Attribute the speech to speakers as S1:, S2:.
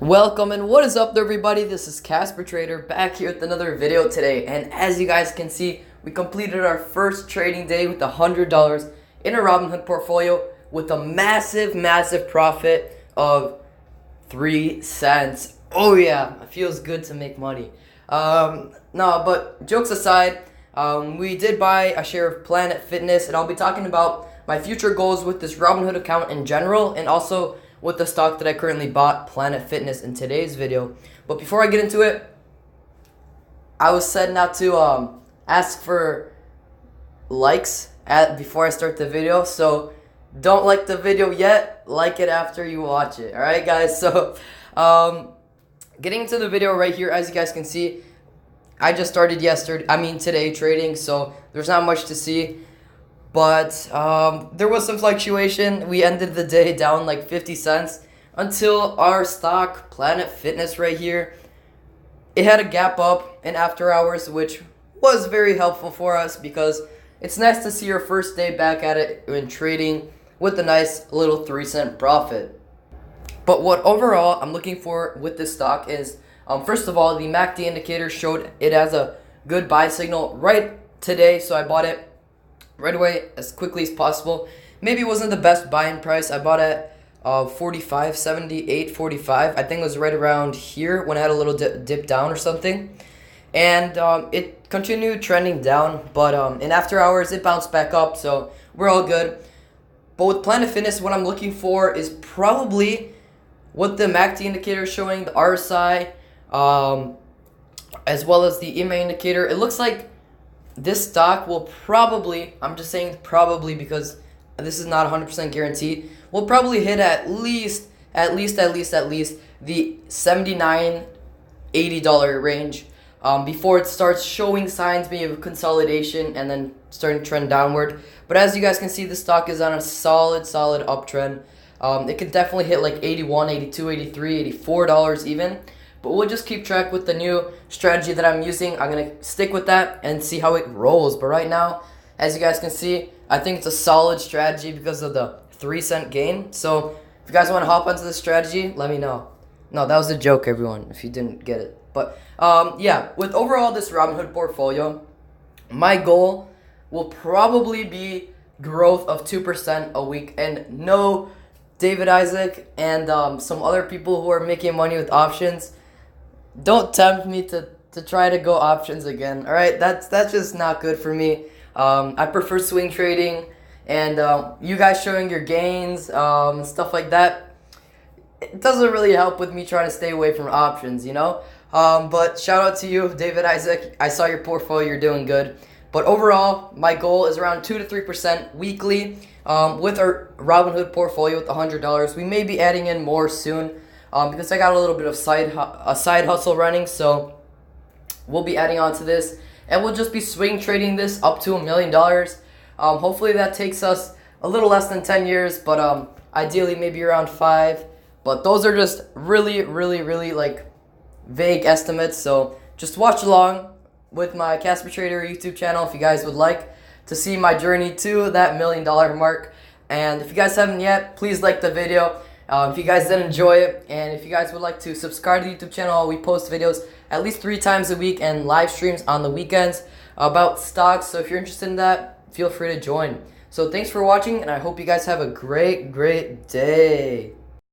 S1: Welcome and what is up there, everybody? This is Casper Trader back here with another video today, and as you guys can see, we completed our first trading day with $100 in a Robinhood portfolio with a massive profit of 3 cents. Oh yeah, it feels good to make money. No, but jokes aside, we did buy a share of Planet Fitness, and I'll be talking about my future goals with this Robinhood account in general, and also with the stock that I currently bought, Planet Fitness, in today's video. But before I get into it, I was said not to ask for likes before I start the video, so don't like the video yet, like it after you watch it. Alright guys, so getting into the video right here, as you guys can see, I just started today trading, so there's not much to see. But there was some fluctuation. We ended the day down like 50 cents until our stock, Planet Fitness right here, it had a gap up in after hours, which was very helpful for us because it's nice to see our first day back at it in trading with a nice little 3-cent profit. But what overall I'm looking for with this stock is, first of all, the MACD indicator showed it as a good buy signal right today, so I bought it right away as quickly as possible. Maybe it wasn't the best buying price. I bought at 45.78.45. I think it was right around here when I had a little dip down or something, and it continued trending down, but in after hours it bounced back up, so we're all good. But with Planet Fitness, what I'm looking for is probably what the MACD indicator is showing, the RSI, as well as the EMA indicator. It looks like this stock will probably, I'm just saying probably because this is not 100% guaranteed, will probably hit at least the $79, $80 range before it starts showing signs maybe of consolidation and then starting to trend downward. But as you guys can see, the stock is on a solid uptrend. It could definitely hit like $81, $82, $83, $84 even. But we'll just keep track with the new strategy that I'm using. I'm going to stick with that and see how it rolls. But right now, as you guys can see, I think it's a solid strategy because of the 3-cent gain. So if you guys want to hop onto this strategy, let me know. No, that was a joke, everyone, if you didn't get it. But yeah, with overall this Robinhood portfolio, my goal will probably be growth of 2% a week. And no, David Isaac and some other people who are making money with options, don't tempt me to try to go options again. All right, that's just not good for me. I prefer swing trading, and you guys showing your gains, stuff like that. It doesn't really help with me trying to stay away from options, you know. But shout out to you, David Isaac. I saw your portfolio. You're doing good. But overall, my goal is around 2 to 3% weekly with our Robinhood portfolio with $100. We may be adding in more soon. Because I got a little bit of side hustle running, so we'll be adding on to this, and we'll just be swing trading this up to $1 million. Hopefully that takes us a little less than 10 years, but ideally maybe around 5. But those are just really like vague estimates, so just watch along with my Casper Trader YouTube channel if you guys would like to see my journey to that $1 million mark. And if you guys haven't yet, please like the video. If you guys did enjoy it, and if you guys would like to subscribe to the YouTube channel, we post videos at least 3 times a week and live streams on the weekends about stocks. So if you're interested in that, feel free to join. So thanks for watching, and I hope you guys have a great day.